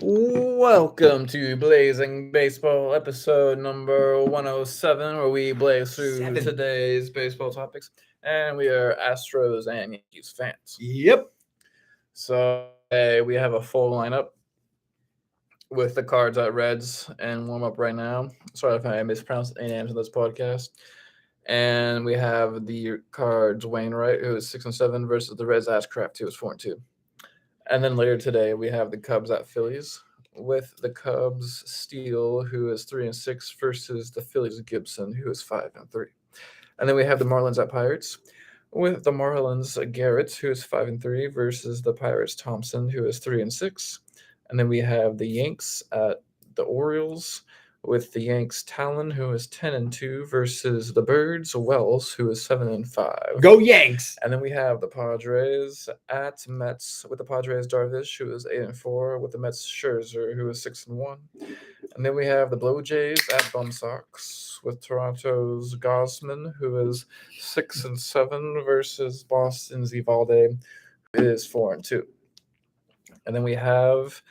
Welcome to Blazing Baseball, episode number 107, where we blaze through Seven. today's baseball topics. And we are Astros and Yankees fans. Yep. So today we have a full lineup with the Cards at Reds and warm up right now. Sorry if I mispronounced any names in this podcast. And we have the Cards Wainwright, who is 6-7, versus the Reds Ashcraft, who is 4-2. And then later today, we have the Cubs at Phillies with the Cubs Steele, who is 3-6, versus the Phillies Gibson, who is 5-3. And then we have the Marlins at Pirates with the Marlins Garrett, who is 5-3, versus the Pirates Thompson, who is 3-6. And then we have the Yanks at the Orioles with the Yanks Talon, who is 10-2, versus the Birds Wells, who is 7-5. Go Yanks. And then we have the Padres at Mets with the Padres Darvish, who is 8-4, with the Mets Scherzer, who is 6-1. And then we have the Blue Jays at Bum Sox with Toronto's Gosman, who is 6-7, versus Boston's Evalde, who is 4-2. And then we have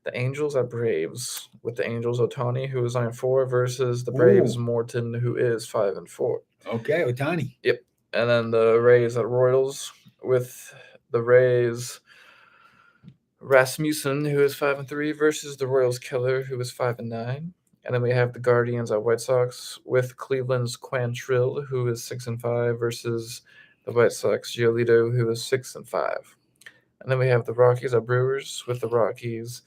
the Angels at Braves with the Angels Otani, who is 9-4, versus the Braves Ooh. Morton, who is 5-4. Okay, Otani. Yep. And then the Rays at Royals with the Rays Rasmussen, who is 5-3, versus the Royals Killer, who is 5-9. And then we have the Guardians at White Sox with Cleveland's Quantrill, who is 6-5, versus the White Sox Giolito, who is 6-5. And then we have the Rockies at Brewers with the Rockies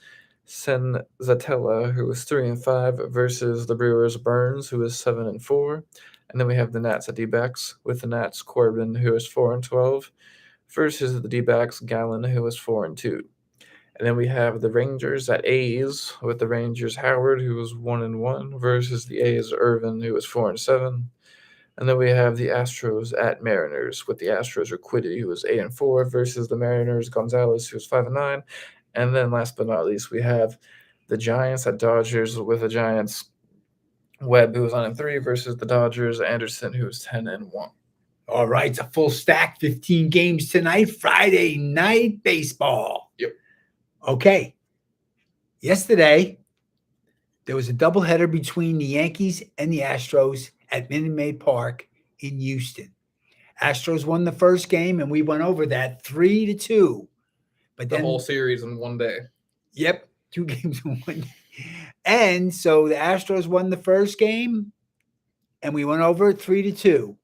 Senzatella, who is 3-5, versus the Brewers Burns, who is 7-4. And then we have the Nats at D-backs with the Nats Corbin, who is 4-12, versus the D-backs Gallen, who is 4-2. And then we have the Rangers at A's with the Rangers Howard, who is 1-1, versus the A's Irvin, who is 4-7. And then we have the Astros at Mariners with the Astros Requitti, who is 8-4, versus the Mariners Gonzalez, who is 5-9. And then last but not least, we have the Giants at Dodgers with the Giants Webb, who is 9-3, versus the Dodgers Anderson, who is 10-1. All right, it's a full stack. 15 games tonight. Friday night baseball. Yep. Okay. Yesterday, there was a doubleheader between the Yankees and the Astros at Minute Maid Park in Houston. Astros won the first game, and we went over that 3-2. But The whole series in one day. Yep, 2 games in one day. And so the Astros won the first game, and we went over 3-2.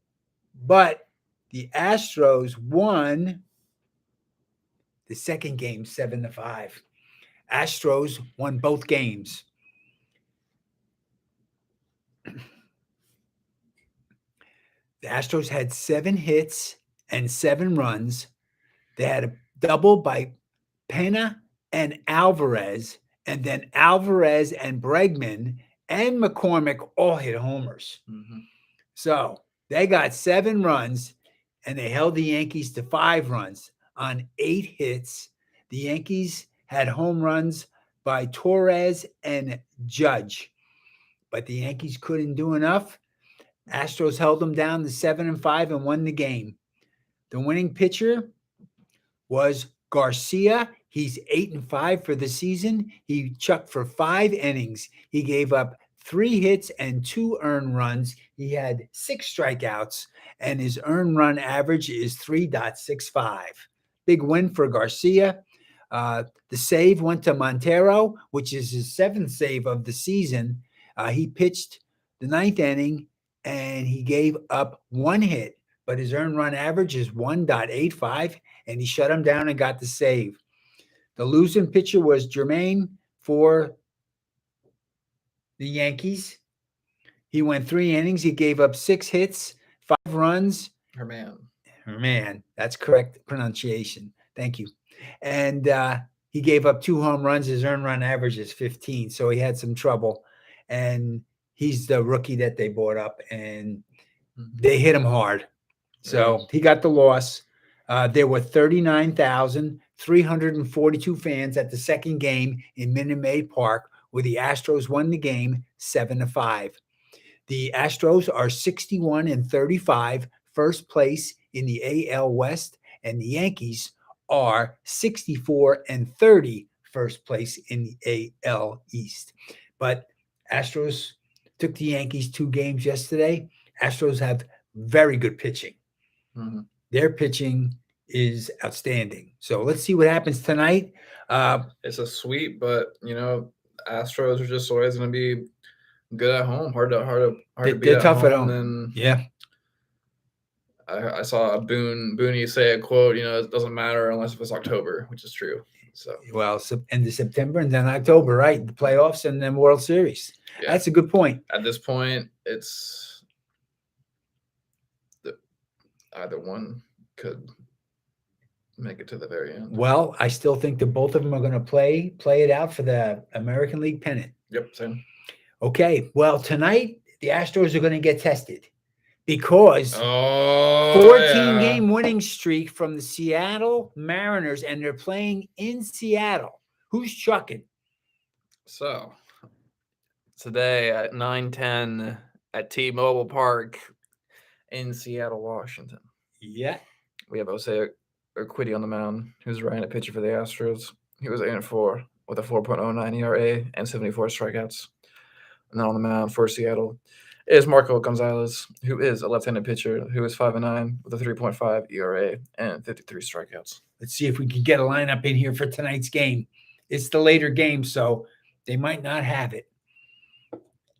But the Astros won the second game 7-5. Astros won both games. The Astros had 7 hits and 7 runs. They had a double by Pena and Alvarez, and then Alvarez and Bregman and McCormick all hit homers. Mm-hmm. So they got 7 runs, and they held the Yankees to 5 runs on 8 hits. The Yankees had home runs by Torres and Judge, but the Yankees couldn't do enough. Astros held them down to 7-5 and won the game. The winning pitcher was Garcia. He's 8-5 for the season. He chucked for 5 innings. He gave up 3 hits and 2 earned runs. He had 6 strikeouts, and his earned run average is 3.65. Big win for Garcia. The save went to Montero, which is his 7th save of the season. He pitched the 9th inning, and he gave up 1 hit, but his earned run average is 1.85, and he shut him down and got the save. The losing pitcher was Jermaine for the Yankees. He went 3 innings. He gave up 6 hits, 5 runs. Herman, that's correct pronunciation. Thank you. And he gave up 2 home runs. His earned run average is 15, so he had some trouble. And he's the rookie that they brought up, and they hit him hard. So he got the loss. There were 39,342 fans at the second game in Minute Maid Park, where the Astros won the game 7-5. The Astros are 61-35, first place in the AL West, and the Yankees are 64-30, first place in the AL East. But Astros took the Yankees 2 games yesterday. Astros have very good pitching. Mhm. Their pitching is outstanding. So let's see what happens tonight. It's a sweep, but Astros are just always going to be good at home. Hard to beat They're at tough home. at home. And Yeah. I saw Booney say a quote. It doesn't matter unless it's October, which is true. So Well, end of September and then October, right? The playoffs and then World Series. yeah, That's a good point. at this point, it's either one could make it to the very end. Well, I still think that both of them are going to play it out for the American League pennant. Yep, same. Okay. Well, tonight the Astros are going to get tested because 14-game winning streak from the Seattle Mariners, and they're playing in Seattle. Who's chucking? So today at 9:10 at T-Mobile Park in Seattle, Washington, Yeah. we have Jose Urquidy on the mound, who's right-handed pitcher for the Astros. He was 8-4 with a 4.09 ERA and 74 strikeouts. And then on the mound for Seattle is Marco Gonzalez, who is a left-handed pitcher who is 5-9 with a 3.5 ERA and 53 strikeouts. Let's see if we can get a lineup in here for tonight's game. It's the later game, so they might not have it.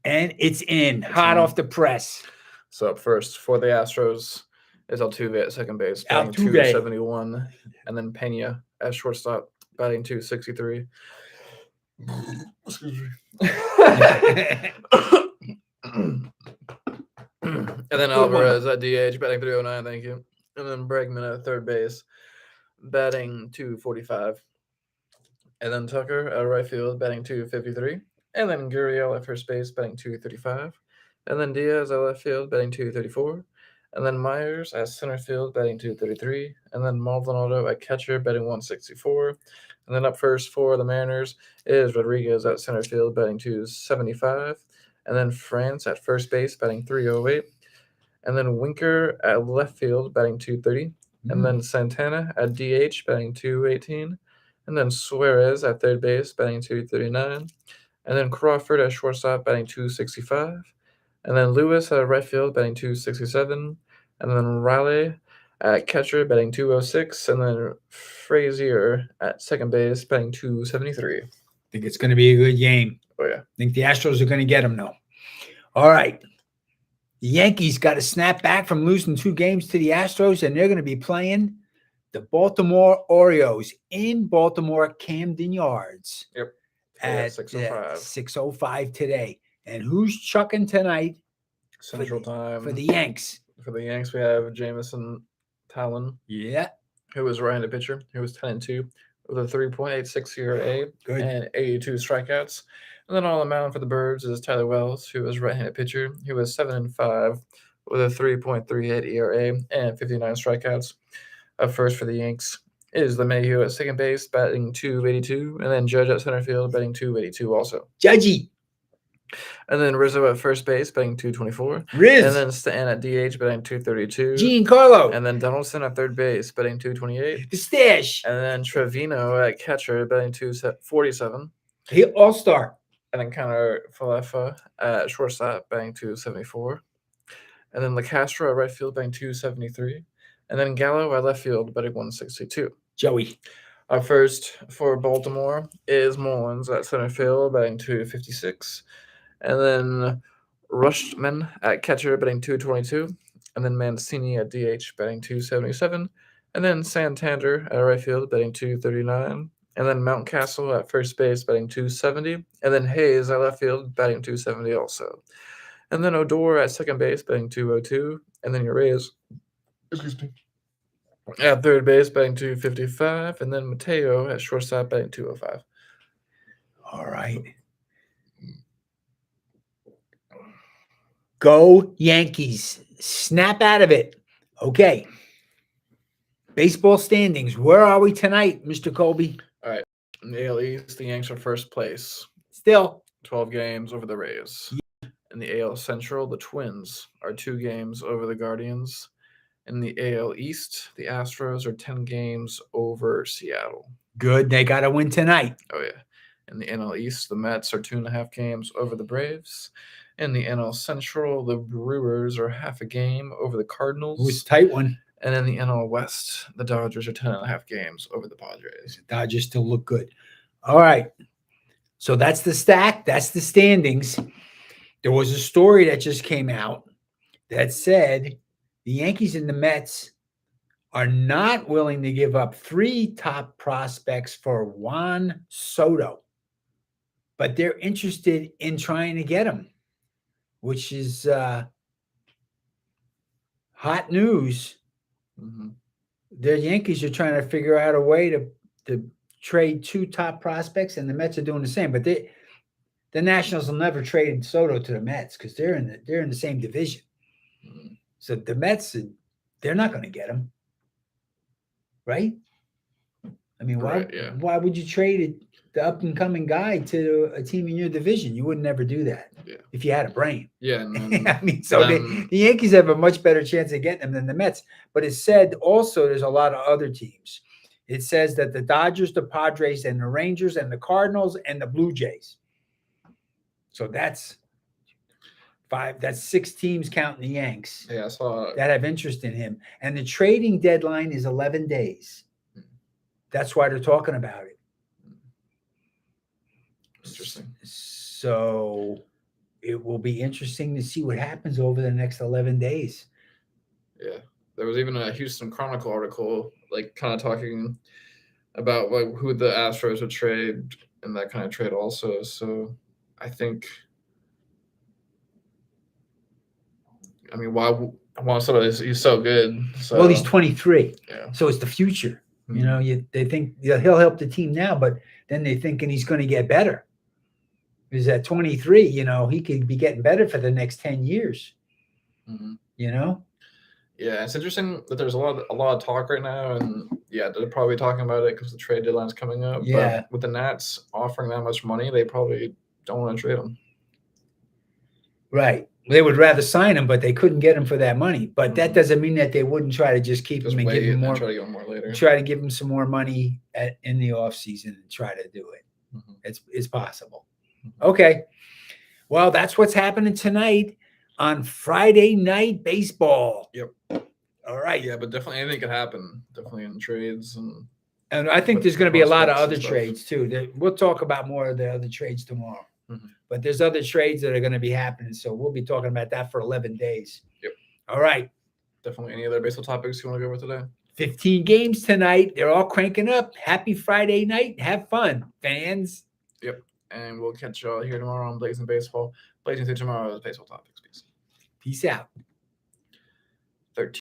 And it's hot off the press. So up first for the Astros is Altuve at second base, batting Altuve. 271, and then Pena at shortstop, batting 263. Excuse me. And then Alvarez at DH, batting 309, thank you. And then Bregman at third base, batting 245. And then Tucker at right field, batting 253. And then Gurriel at first base, batting 235. And then Diaz at left field, batting 234. And then Myers at center field, batting 233. And then Maldonado at catcher, batting 164. And then up first for the Mariners is Rodriguez at center field, batting 275. And then France at first base, batting 308. And then Winker at left field, batting 230. And then Santana at DH, batting 218. And then Suarez at third base, batting 239. And then Crawford at shortstop, batting 265. And then Lewis at right field, batting 267. And then Riley at catcher, batting 206. And then Frazier at second base, batting 273. I think it's going to be a good game. Oh, yeah. I think the Astros are going to get them, though. All right. The Yankees got to snap back from losing 2 games to the Astros, and they're going to be playing the Baltimore Orioles in Baltimore, Camden Yards. Yep. At 6:05. 6:05 today. And who's chucking tonight? Central Time. For the Yanks. For the Yanks, we have Jamison Talon. Yeah. Who was right-handed pitcher, who was 10-2 with a 3.86 ERA and 82 strikeouts. And then on the mound for the Birds is Tyler Wells, who was right-handed pitcher, who was 7-5 with a 3.38 ERA and 59 strikeouts. Up first for the Yanks is LeMahieu at second base, batting 282, and then Judge at center field, batting 282 also. Judgy. And then Rizzo at first base, batting 224. Riz. And then Stan at DH, batting 232. Giancarlo. And then Donaldson at third base, batting 228. The Stash. And then Trevino at catcher, batting 247. He all-star. And then Connor Falefa at shortstop, batting 274. And then LeCastro at right field, batting 273. And then Gallo at left field, batting 162. Joey. Up first for Baltimore is Mullins at center field, batting 256. And then Rushman at catcher, batting 222. And then Mancini at DH, batting 277. And then Santander at right field, batting 239. And then Mountcastle at first base, batting 270. And then Hayes at left field, batting 270 also. And then Odor at second base, batting 202. And then Urias, at third base, batting 255. And then Mateo at shortstop, batting 205. All right. Go Yankees. Snap out of it. Okay. Baseball standings. Where are we tonight, Mr. Colby? All right. In the AL East, the Yanks are first place. Still. 12 games over the Rays. Yeah. In the AL Central, the Twins are 2 games over the Guardians. In the AL East, the Astros are 10 games over Seattle. Good. They got to win tonight. Oh yeah. In the NL East, the Mets are 2.5 games over the Braves. In the NL Central, the Brewers are half a game over the It was Cardinals. a tight one. And in the NL West, the Dodgers are 10.5 games over the Padres. The Dodgers still look good. All right. So that's the stack. That's the standings. There was a story that just came out that said the Yankees and the Mets are not willing to give up 3 top prospects for Juan Soto, but they're interested in trying to get him, which is hot news. Mm-hmm. The Yankees are trying to figure out a way to trade 2 top prospects, and the Mets are doing the same. But the Nationals will never trade Soto to the Mets because they're in the same division. Mm-hmm. So the Mets, they're not going to get him, right? I mean, why? Right, yeah. Why would you trade the up and coming guy to a team in your division? You would never do that if you had a brain. Yeah, and then I mean, so the Yankees have a much better chance of getting him than the Mets. But it said also there's a lot of other teams. It says that the Dodgers, the Padres, and the Rangers, and the Cardinals, and the Blue Jays. So that's 5. That's 6 teams counting the Yanks. Yeah, I saw that have interest in him. And the trading deadline is 11 days. That's why they're talking about it. Interesting. So it will be interesting to see what happens over the next 11 days. Yeah. There was even a Houston Chronicle article, like kind of talking about like who the Astros would trade in that kind of trade also. So I think, I mean, why Juan Soto he's so good. So, well, he's 23. Yeah. So it's the future. Mm-hmm. You know, they think he'll help the team now, but then they're thinking he's going to get better. Because at 23, you know, he could be getting better for the next 10 years. Mm-hmm. You know? Yeah, it's interesting that there's a lot of talk right now, and yeah, they're probably talking about it because the trade deadline's coming up. Yeah. But with the Nats offering that much money, they probably don't want to trade him. Right. They would rather sign him, but they couldn't get him for that money. But that doesn't mean that they wouldn't try to just keep him and give him more. Try to get him more later. Try to give him some more money in the offseason and try to do it. Mm-hmm. It's possible. Mm-hmm. Okay. Well, that's what's happening tonight on Friday Night Baseball. Yep. All right. Yeah, but definitely anything could happen. Definitely in trades and I think there's going to be a lot of other trades too. We'll talk about more of the other trades tomorrow. Mm-hmm. But there's other trades that are going to be happening, so we'll be talking about that for 11 days. Yep. All right. Definitely. Any other baseball topics you want to go over today? 15 games tonight. They're all cranking up. Happy Friday night. Have fun, fans. Yep. And we'll catch y'all here tomorrow on Blazing Baseball. Blazing through tomorrow's baseball topics. Peace. Peace out.